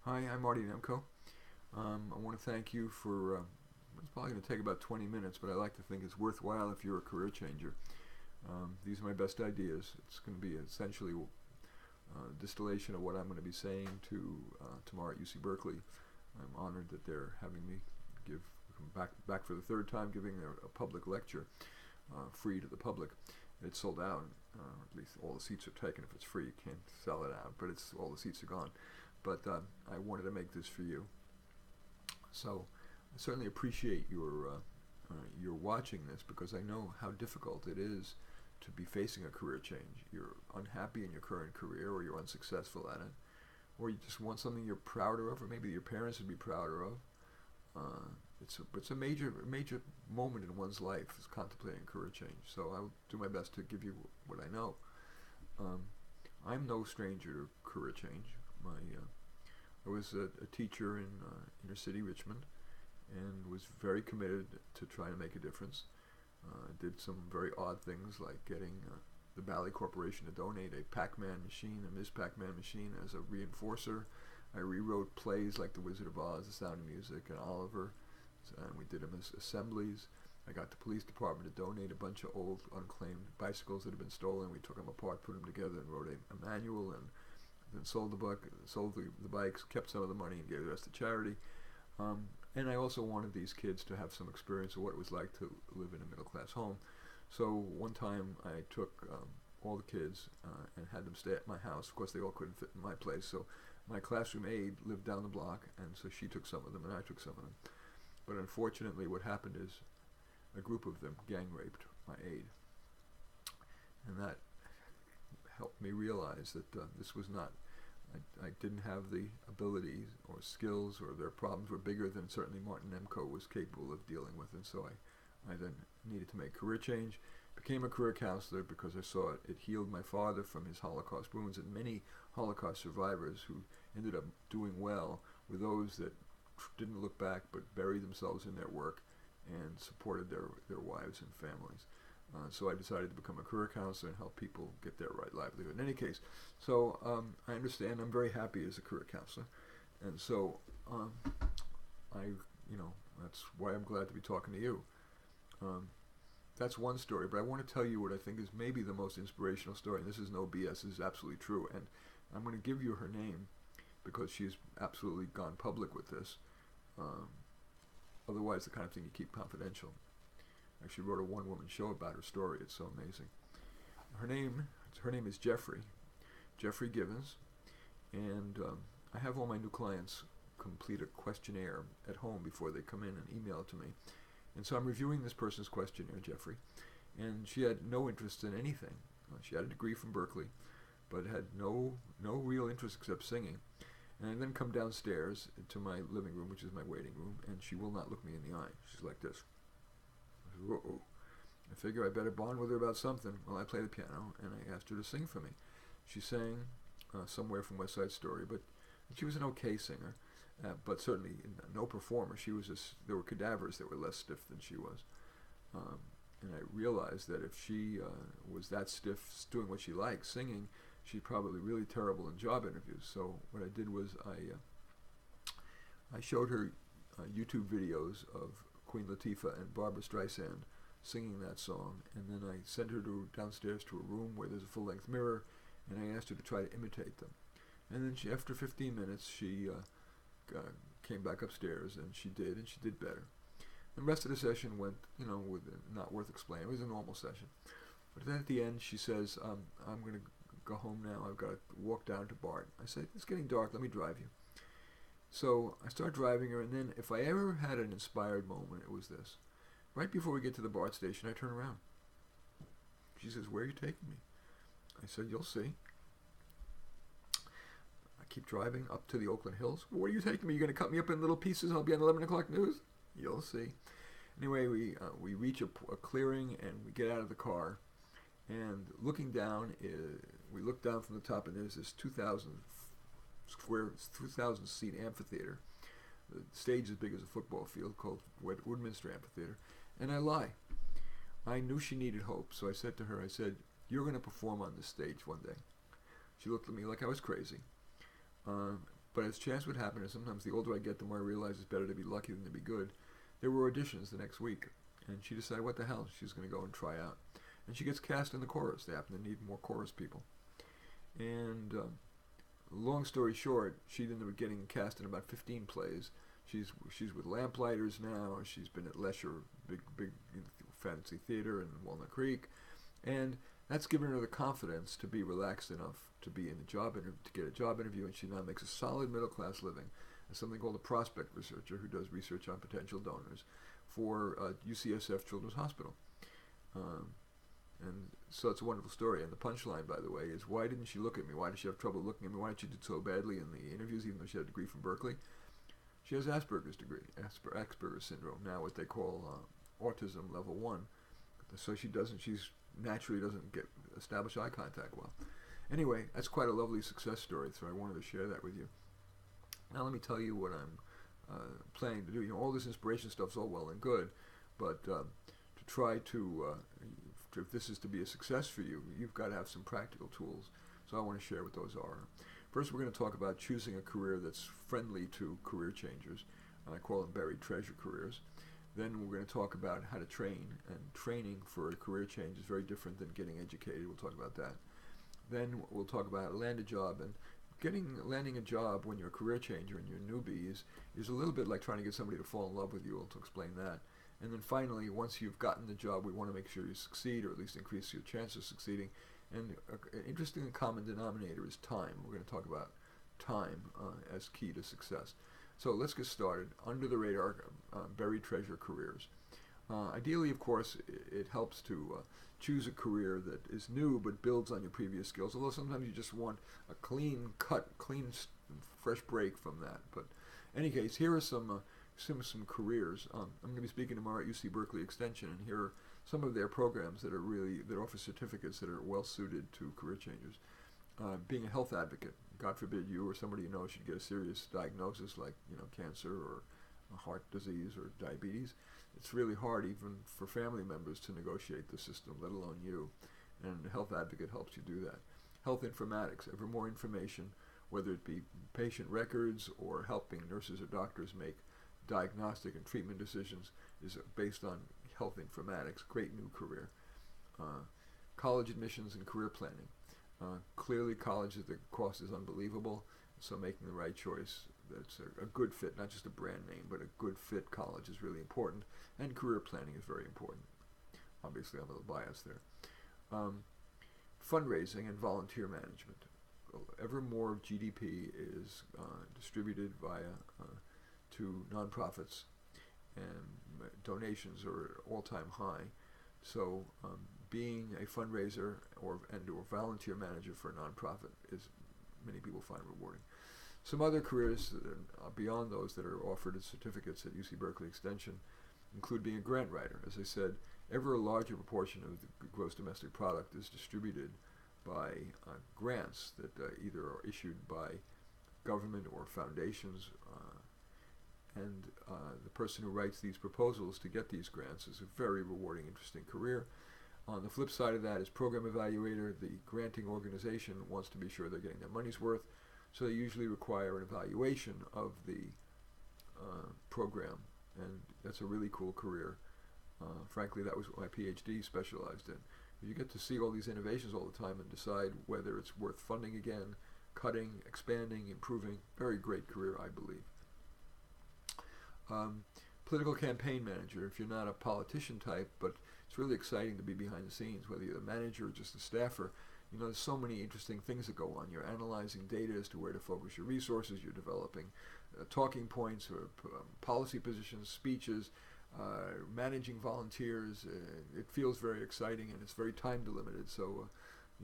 Hi, I'm Marty Nemco. I want to thank you for. It's probably going to take about 20 minutes, but I like to think it's worthwhile if you're a career changer. These are my best ideas. It's going to be essentially a distillation of what I'm going to be saying to tomorrow at UC Berkeley. I'm honored that they're having me give back for the third time, giving a public lecture, free to the public. It's sold out. At least all the seats are taken. If it's free, you can't sell it out. But it's all the seats are gone. But I wanted to make this for you. So I certainly appreciate your watching this, because I know how difficult it is to be facing a career change. You're unhappy in your current career, or you're unsuccessful at it, or you just want something you're prouder of, or maybe your parents would be prouder of. It's a major moment in one's life, is contemplating career change. So I'll do my best to give you what I know. I'm no stranger to career change. I was a teacher in inner city Richmond, and was very committed to trying to make a difference. Did some very odd things, like getting the Bally Corporation to donate a Pac-Man machine, a Ms. Pac-Man machine, as a reinforcer. I rewrote plays like The Wizard of Oz, The Sound of Music, and Oliver, and we did them as assemblies. I got the police department to donate a bunch of old unclaimed bicycles that had been stolen. We took them apart, put them together, and wrote a manual, and then sold the bikes, kept some of the money, and gave the rest to charity. And I also wanted these kids to have some experience of what it was like to live in a middle-class home. So one time I took all the kids and had them stay at my house. Of course, they all couldn't fit in my place, so my classroom aide lived down the block, and so she took some of them and I took some of them. But unfortunately, what happened is a group of them gang raped my aide, and that helped me realize that this was not. I didn't have the abilities or skills, or their problems were bigger than certainly Martin Nemco was capable of dealing with. And so I then needed to make career change, became a career counselor, because I saw it healed my father from his Holocaust wounds, and many Holocaust survivors who ended up doing well were those that didn't look back but buried themselves in their work and supported their wives and families. So I decided to become a career counselor and help people get their right livelihood. In any case, so I understand. I'm very happy as a career counselor, and so that's why I'm glad to be talking to you. That's one story, but I want to tell you what I think is maybe the most inspirational story. And this is no BS. This is absolutely true, and I'm going to give you her name because she's absolutely gone public with this. Otherwise, the kind of thing you keep confidential. Actually wrote a one-woman show about her story. It's so amazing. Her name is Jeffrey Givens, and I have all my new clients complete a questionnaire at home before they come in and email it to me. And so I'm reviewing this person's questionnaire, Jeffrey, and she had no interest in anything. She had a degree from Berkeley, but had no real interest except singing. And I then come downstairs to my living room, which is my waiting room, and she will not look me in the eye. She's like this. Uh-oh. I figure I better bond with her about something. Well, I play the piano, and I asked her to sing for me. She sang somewhere from West Side Story, but she was an okay singer, but certainly no performer. There were cadavers that were less stiff than she was. And I realized that if she was that stiff doing what she liked, singing, she's probably really terrible in job interviews. So what I did was I showed her YouTube videos of Queen Latifah and Barbra Streisand singing that song, and then I sent her downstairs to a room where there's a full-length mirror, and I asked her to try to imitate them. And then after 15 minutes, she came back upstairs, and she did better. The rest of the session went, with not worth explaining. It was a normal session. But then at the end, she says, I'm going to go home now. I've got to walk down to BART. I said, it's getting dark. Let me drive you. So I start driving her, and then if I ever had an inspired moment, it was this. Right before we get to the BART station, I turn around. She says, where are you taking me? I said, you'll see. I keep driving up to the Oakland Hills. Where are you taking me? You're going to cut me up in little pieces and I'll be on 11 o'clock news? You'll see. Anyway, we reach a clearing, and we get out of the car. And looking down, we look down from the top, and there's this 2,000 seat amphitheater. The stage as big as a football field, called Woodminster Amphitheater. And I lie. I knew she needed hope, so I said to her, you're going to perform on this stage one day. She looked at me like I was crazy. But as chance would happen, and sometimes the older I get, the more I realize it's better to be lucky than to be good, there were auditions the next week, and she decided what the hell, she's going to go and try out. And she gets cast in the chorus. They happen to need more chorus people. And long story short, she ended up getting cast in about 15 plays. She's with Lamplighters now. She's been at Lesher, big fancy theater in Walnut Creek, and that's given her the confidence to be relaxed enough to be in a job to get a job interview, and she now makes a solid middle class living as something called a prospect researcher who does research on potential donors for UCSF Children's Hospital. And so it's a wonderful story. And the punchline, by the way, is why didn't she look at me? Why did she have trouble looking at me? Why did she do so badly in the interviews, even though she had a degree from Berkeley? She has Asperger's degree, Asperger's syndrome, now what they call autism level 1. So she's naturally doesn't establish eye contact well. Anyway, that's quite a lovely success story, so I wanted to share that with you. Now let me tell you what I'm planning to do. You know, all this inspiration stuff's all well and good, but to try to, if this is to be a success for you, you've got to have some practical tools. So I want to share what those are. First, we're going to talk about choosing a career that's friendly to career changers. I call them buried treasure careers. Then we're going to talk about how to train, and training for a career change is very different than getting educated. We'll talk about that. Then we'll talk about how to land a job, and landing a job when you're a career changer and you're a newbie is a little bit like trying to get somebody to fall in love with you. I'll explain that. And then finally, once you've gotten the job, we want to make sure you succeed, or at least increase your chance of succeeding. And an interesting common denominator is time. We're going to talk about time as key to success. So let's get started. Under the radar, buried treasure careers. Ideally, of course, it helps to choose a career that is new but builds on your previous skills, although sometimes you just want a clean cut, fresh break from that. But in any case, here are some careers. I'm going to be speaking tomorrow at UC Berkeley Extension, and here are some of their programs that offer certificates that are well suited to career changers. Being a health advocate. God forbid you or somebody you know should get a serious diagnosis like cancer or a heart disease or diabetes. It's really hard even for family members to negotiate the system, let alone you. And a health advocate helps you do that. Health informatics. Ever more information, whether it be patient records or helping nurses or doctors make diagnostic and treatment decisions, is based on health informatics. Great new career. College admissions and career planning. Clearly, college, the cost is unbelievable, so making the right choice that's a good fit, not just a brand name, but a good fit college is really important, and career planning is very important. Obviously, I'm a little biased there. Fundraising and volunteer management. Ever more of GDP is distributed to nonprofits, and donations are all-time high. So being a fundraiser or volunteer manager for a nonprofit is, many people find rewarding. Some other careers beyond those that are offered as certificates at UC Berkeley Extension include being a grant writer. As I said, ever a larger proportion of the gross domestic product is distributed by grants that either are issued by government or foundations, and the person who writes these proposals to get these grants is a very rewarding, interesting career. On the flip side of that is program evaluator. The granting organization wants to be sure they're getting their money's worth, so they usually require an evaluation of the program, and that's a really cool career. Frankly, that was what my PhD specialized in. You get to see all these innovations all the time and decide whether it's worth funding again, cutting, expanding, improving. Very great career, I believe. Political campaign manager. If you're not a politician type, but it's really exciting to be behind the scenes, whether you're a manager or just a staffer. There's so many interesting things that go on. You're analyzing data as to where to focus your resources. You're developing talking points or policy positions, speeches, managing volunteers. It feels very exciting, and it's very time delimited. So,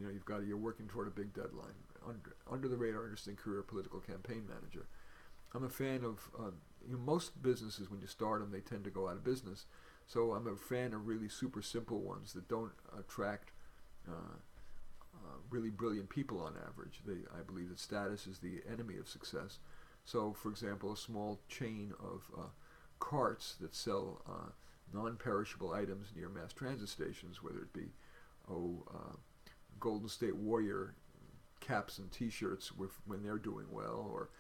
you're working toward a big deadline. Under the radar, interesting career, political campaign manager. I'm a fan of most businesses. When you start them, they tend to go out of business. So I'm a fan of really super simple ones that don't attract really brilliant people on average. I believe that status is the enemy of success. So, for example, a small chain of carts that sell non-perishable items near mass transit stations, whether it be Golden State Warrior caps and T-shirts when they're doing well, or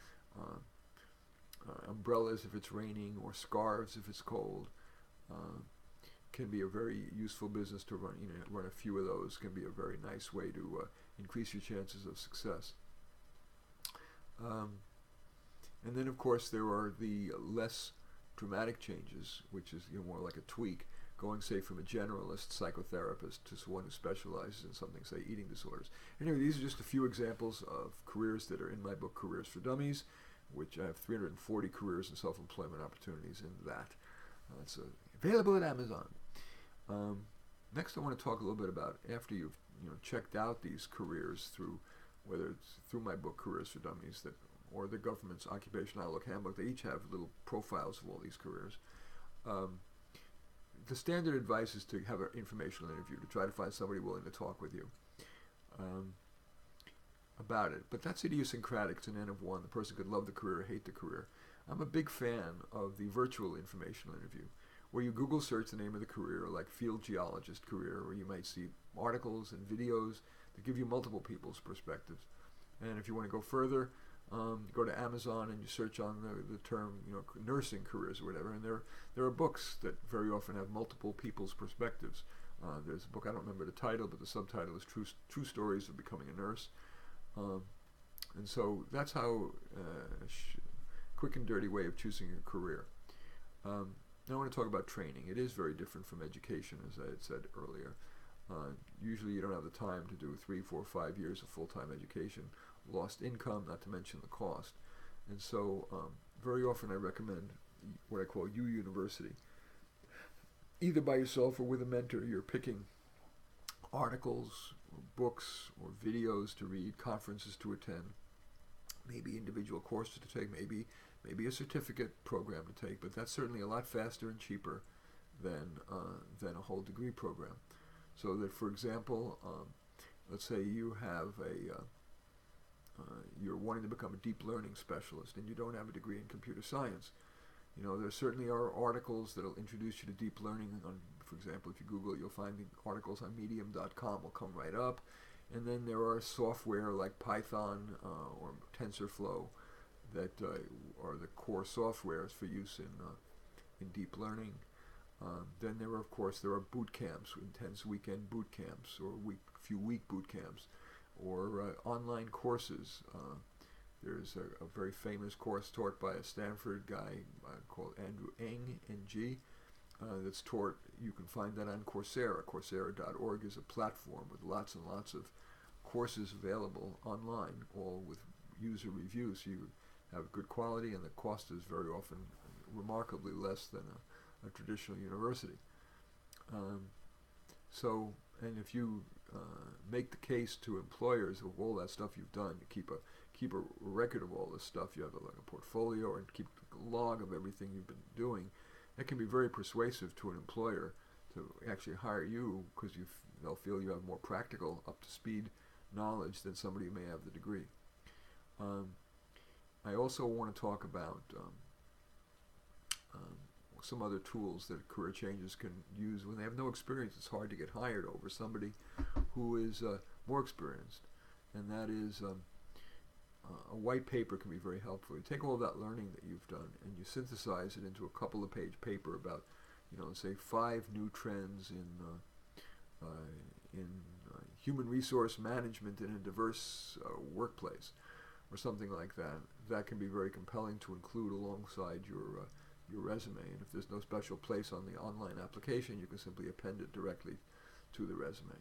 umbrellas if it's raining, or scarves if it's cold. Can be a very useful business to run. Run a few of those can be a very nice way to increase your chances of success. And then, of course, there are the less dramatic changes, which is more like a tweak, going, say, from a generalist psychotherapist to someone who specializes in something, say, eating disorders. Anyway, these are just a few examples of careers that are in my book, Careers for Dummies, which I have 340 careers and self-employment opportunities in that. It's available at Amazon. Next, I want to talk a little bit about, after you've checked out these careers through, whether it's through my book, Careers for Dummies, or the government's Occupational Outlook Handbook. They each have little profiles of all these careers. The standard advice is to have an informational interview, to try to find somebody willing to talk with you about it. But that's idiosyncratic. It's an N of one. The person could love the career or hate the career. I'm a big fan of the virtual informational interview, where you Google search the name of the career, like field geologist career, where you might see articles and videos that give you multiple people's perspectives. And if you want to go further, go to Amazon and you search on the term, nursing careers or whatever, and there are books that very often have multiple people's perspectives. There's a book, I don't remember the title, but the subtitle is True Stories of Becoming a Nurse. And so that's how quick and dirty way of choosing a career. Now I want to talk about training. It is very different from education, as I had said earlier. Usually you don't have the time to do 3, 4, 5 years of full-time education, lost income, not to mention the cost. And so very often I recommend what I call U-University. Either by yourself or with a mentor, you're picking articles, or books, or videos to read, conferences to attend, maybe individual courses to take, maybe a certificate program to take, but that's certainly a lot faster and cheaper than a whole degree program. So that, for example, let's say you have you're wanting to become a deep learning specialist and you don't have a degree in computer science. There certainly are articles that will introduce you to deep learning. For example, if you Google it, you'll find the articles on medium.com will come right up. And then there are software like Python or TensorFlow that are the core softwares for use in deep learning. Then there are boot camps, intense weekend boot camps, or few week boot camps, or online courses. There's a very famous course taught by a Stanford guy called Andrew Ng, N-G, that's taught. You can find that on Coursera. Coursera.org is a platform with lots and lots of courses available online, all with user reviews. So you have good quality, and the cost is very often remarkably less than a traditional university. And if you make the case to employers of all that stuff you've done, you keep a record of all this stuff, you have a portfolio, and keep a log of everything you've been doing, that can be very persuasive to an employer to actually hire you, because they'll feel you have more practical, up-to-speed knowledge than somebody who may have the degree. I also want to talk about some other tools that career changers can use when they have no experience. It's hard to get hired over somebody who is more experienced, and that is a white paper can be very helpful. You take all that learning that you've done and you synthesize it into a couple of page paper about, say 5 new trends in human resource management in a diverse workplace, or something like that. That can be very compelling to include alongside your resume. And if there's no special place on the online application, you can simply append it directly to the resume.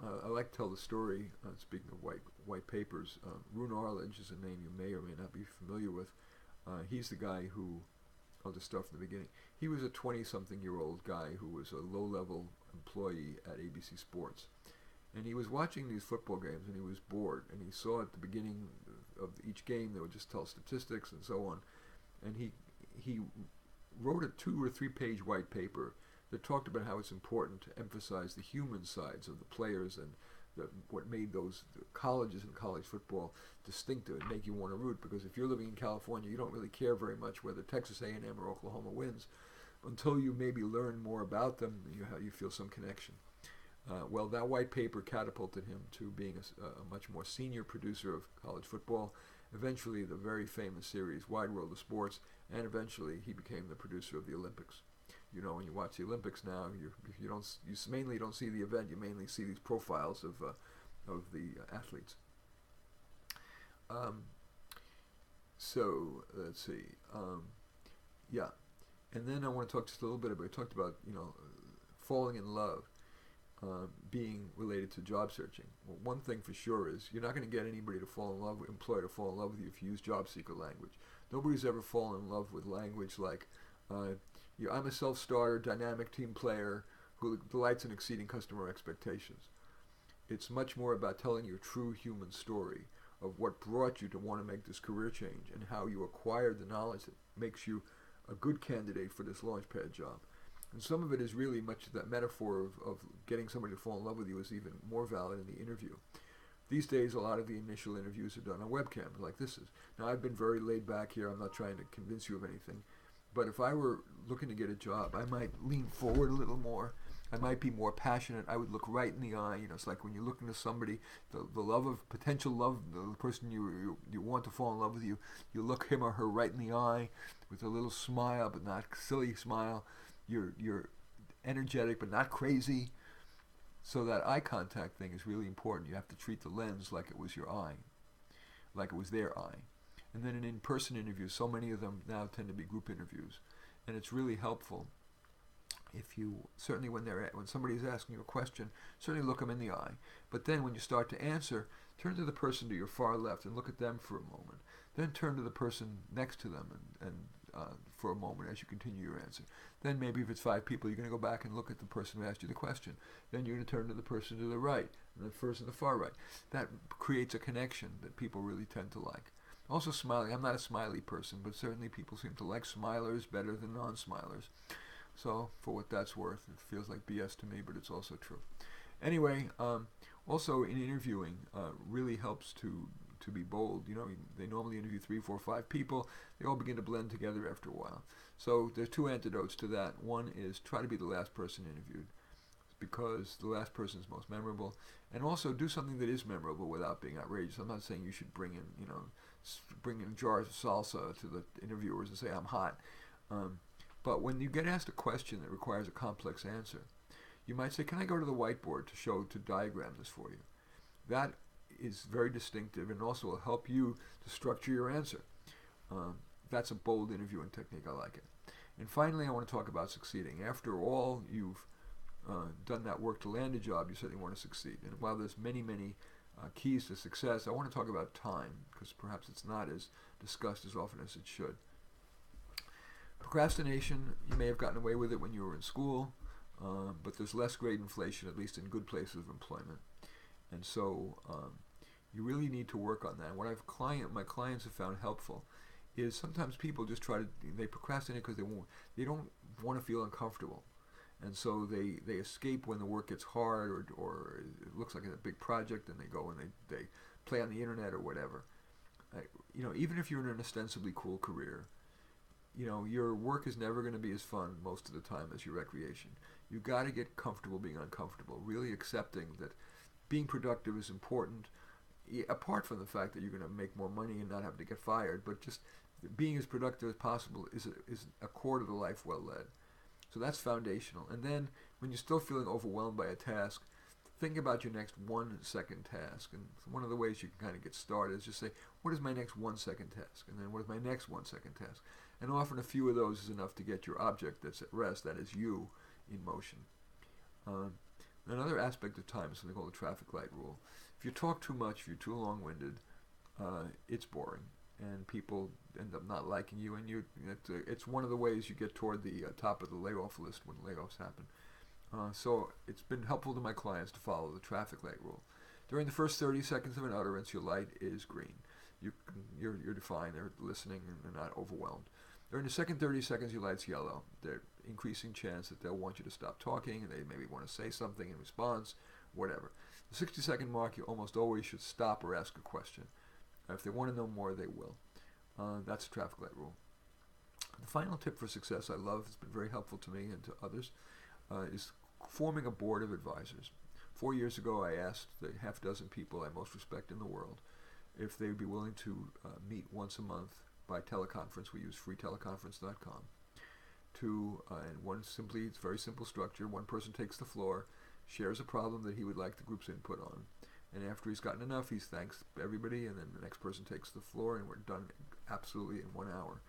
I like to tell the story, speaking of white papers. Rune Arledge is a name you may or may not be familiar with. He's the guy who, I'll just start from the beginning. He was a 20-something-year-old guy who was a low-level employee at ABC Sports. And he was watching these football games, and he was bored. And he saw at the beginning of each game, they would just tell statistics and so on. And he wrote a 2 or 3 page white paper that talked about how it's important to emphasize the human sides of the players and what made those colleges and college football distinctive and make you want to root. Because if you're living in California, you don't really care very much whether Texas A&M or Oklahoma wins until you maybe learn more about them. You feel some connection. Well, that white paper catapulted him to being a much more senior producer of college football, eventually the very famous series Wide World of Sports, and eventually he became the producer of the Olympics. You know, when you watch the Olympics now, you mainly don't see the event. You mainly see these profiles of the athletes. So let's see. Yeah, and then I want to talk just a little bit about. We talked about falling in love. Being related to job searching. Well, one thing for sure is you're not going to get anybody to fall in love with, employer to fall in love with you if you use job seeker language. Nobody's ever fallen in love with language like, I'm a self-starter, dynamic team player who delights in exceeding customer expectations. It's much more about telling your true human story of what brought you to want to make this career change and how you acquired the knowledge that makes you a good candidate for this launchpad job. And some of it is really much that metaphor of getting somebody to fall in love with you is even more valid in the interview. These days, a lot of the initial interviews are done on webcam, like this is. Now, I've been very laid back here. I'm not trying to convince you of anything. But if I were looking to get a job, I might lean forward a little more. I might be more passionate. I would look right in the eye. It's like when you're looking to somebody, the love of potential love, the person you want to fall in love with you, you look him or her right in the eye with a little smile, but not silly smile. You're energetic but not crazy. So that eye contact thing is really important. You have to treat the lens like it was your eye, like it was their eye. And then in in-person interviews, so many of them now tend to be group interviews, and it's really helpful if you, certainly when somebody's asking you a question, certainly look them in the eye. But then when you start to answer, turn to the person to your far left and look at them for a moment. Then turn to the person next to them and for a moment as you continue your answer. Then maybe if it's 5 people, you're going to go back and look at the person who asked you the question. Then you're going to turn to the person to the right, and the person to the far right. That creates a connection that people really tend to like. Also smiling. I'm not a smiley person, but certainly people seem to like smilers better than non-smilers. So for what that's worth, it feels like BS to me, but it's also true. Anyway, also in interviewing, really helps to be bold. They normally interview 3, 4, 5 people. They all begin to blend together after a while. So there's 2 antidotes to that. One is try to be the last person interviewed, because the last person is most memorable. And also do something that is memorable without being outrageous. I'm not saying you should bring in jars of salsa to the interviewers and say, I'm hot. But when you get asked a question that requires a complex answer, you might say, can I go to the whiteboard to diagram this for you? That is very distinctive and also will help you to structure your answer. That's a bold interviewing technique. I like it. And finally, I want to talk about succeeding. After all, you've done that work to land a job, you certainly want to succeed. And while there's many keys to success, I want to talk about time, because perhaps it's not as discussed as often as it should. Procrastination, you may have gotten away with it when you were in school, but there's less grade inflation, at least in good places of employment. And so you really need to work on that. What my clients have found helpful is sometimes people just they procrastinate because they don't want to feel uncomfortable. And so they escape when the work gets hard or it looks like a big project, and they go and they play on the internet or whatever. Even if you're in an ostensibly cool career, your work is never going to be as fun most of the time as your recreation. You've got to get comfortable being uncomfortable, really accepting that being productive is important, apart from the fact that you're going to make more money and not have to get fired, but just being as productive as possible is a core to the life well led. So that's foundational. And then when you're still feeling overwhelmed by a task, think about your next 1-second task. And one of the ways you can kind of get started is just say, what is my next 1-second task? And then what is my next 1-second task? And often a few of those is enough to get your object that's at rest, that is you, in motion. Another aspect of time is something called the traffic light rule. If you talk too much, if you're too long-winded, it's boring, and people end up not liking you. And it's one of the ways you get toward the top of the layoff list when layoffs happen. So it's been helpful to my clients to follow the traffic light rule. During the first 30 seconds of an utterance, your light is green. You're defined, they're listening, and they're not overwhelmed. During the second 30 seconds, your light's yellow. There's increasing chance that they'll want you to stop talking, and they maybe want to say something in response, whatever. The 60-second mark, you almost always should stop or ask a question. If they want to know more, they will. That's the traffic light rule. The final tip for success I love, it's been very helpful to me and to others, is forming a board of advisors. 4 years ago, I asked the half dozen people I most respect in the world if they would be willing to meet once a month by teleconference. We use freeteleconference.com. And it's very simple structure. One person takes the floor, shares a problem that he would like the group's input on, and after he's gotten enough, he thanks everybody, and then the next person takes the floor, and we're done absolutely in 1 hour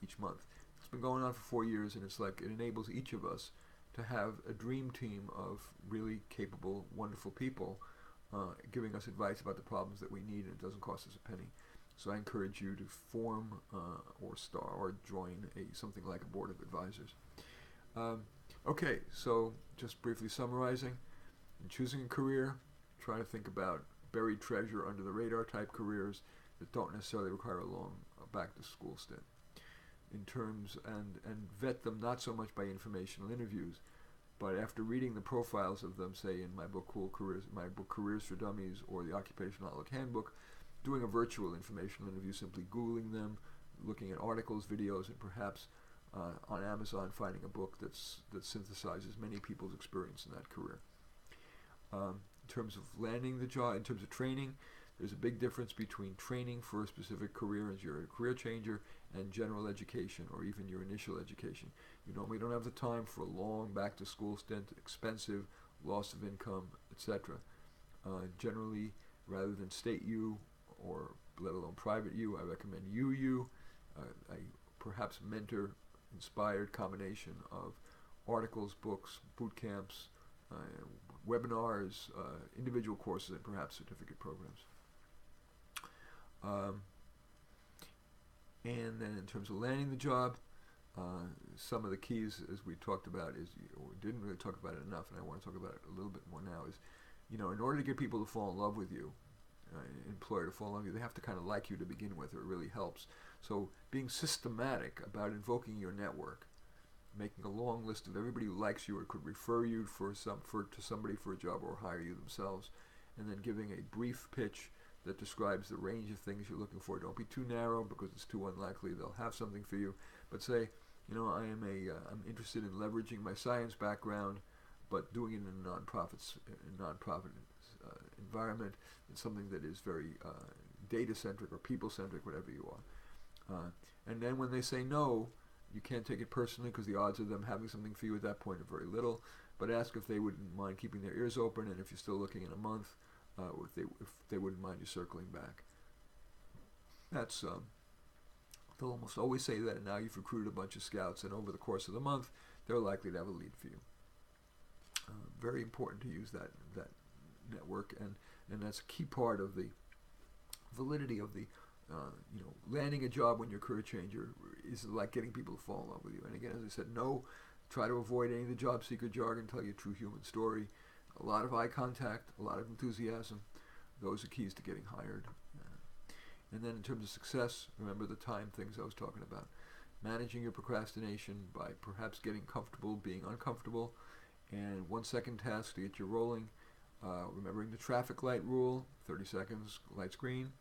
each month. It's been going on for 4 years, and it's like it enables each of us to have a dream team of really capable, wonderful people giving us advice about the problems that we need, and it doesn't cost us a penny. So I encourage you to form or join something like a board of advisors. Okay, so just briefly summarizing, in choosing a career, try to think about buried treasure under the radar type careers that don't necessarily require a long back to school stint. In terms and vet them not so much by informational interviews, but after reading the profiles of them, say in my book Careers for Dummies, or the Occupational Outlook Handbook, doing a virtual informational interview, simply Googling them, looking at articles, videos, and perhaps on Amazon finding a book that synthesizes many people's experience in that career. In terms of landing the job, in terms of training, there's a big difference between training for a specific career as you're a career changer and general education, or even your initial education. You normally don't have the time for a long back-to-school stint, expensive, loss of income, etc. Generally, rather than state U or let alone private U, I recommend UU, a perhaps mentor-inspired combination of articles, books, boot camps, webinars, individual courses, and perhaps certificate programs. And then in terms of landing the job, some of the keys, as we talked about, we didn't really talk about it enough, and I want to talk about it a little bit more now, is, in order to get people to fall in love with you, employer to fall in love with you, they have to kind of like you to begin with, or it really helps. So being systematic about invoking your network, making a long list of everybody who likes you or could refer you to somebody for a job or hire you themselves, and then giving a brief pitch that describes the range of things you're looking for. Don't be too narrow, because it's too unlikely they'll have something for you. But say, I'm interested in leveraging my science background, but doing it in a nonprofit environment. It's something that is very data-centric or people-centric, whatever you are. And then when they say no, you can't take it personally, because the odds of them having something for you at that point are very little. But ask if they wouldn't mind keeping their ears open, and if you're still looking in a month, if they wouldn't mind you circling back. That's they'll almost always say that. And now you've recruited a bunch of scouts, and over the course of the month, they're likely to have a lead for you. Very important to use that network, and that's a key part of the validity of the landing a job when you're a career changer is like getting people to fall in love with you. And again, as I said, try to avoid any of the job seeker jargon. Tell your true human story. A lot of eye contact, a lot of enthusiasm. Those are keys to getting hired. And then in terms of success, remember the time things I was talking about. Managing your procrastination by perhaps getting comfortable being uncomfortable. And 1 second task to get you rolling. Remembering the traffic light rule, 30 seconds, light's green.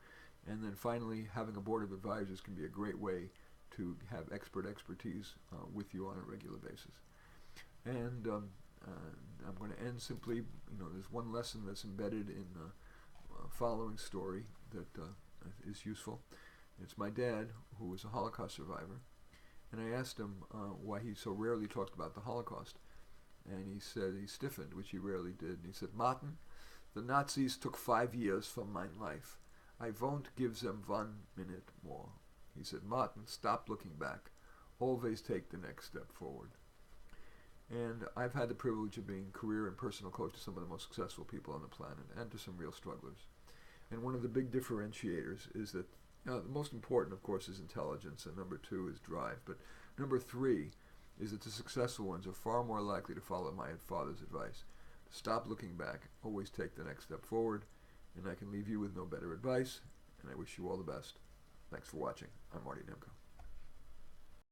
And then finally, having a board of advisors can be a great way to have expertise with you on a regular basis. And I'm going to end simply, there's one lesson that's embedded in the following story that is useful. It's my dad, who was a Holocaust survivor, and I asked him why he so rarely talked about the Holocaust. And he said he stiffened, which he rarely did, and he said, "Martin, the Nazis took 5 years from my life. I won't give them 1 minute more." He said, "Martin, stop looking back. Always take the next step forward." And I've had the privilege of being career and personal coach to some of the most successful people on the planet, and to some real strugglers. And one of the big differentiators is that the most important, of course, is intelligence, and number 2 is drive. But number 3 is that the successful ones are far more likely to follow my father's advice. Stop looking back. Always take the next step forward. And I can leave you with no better advice. And I wish you all the best. Thanks for watching. I'm Marty Nemko.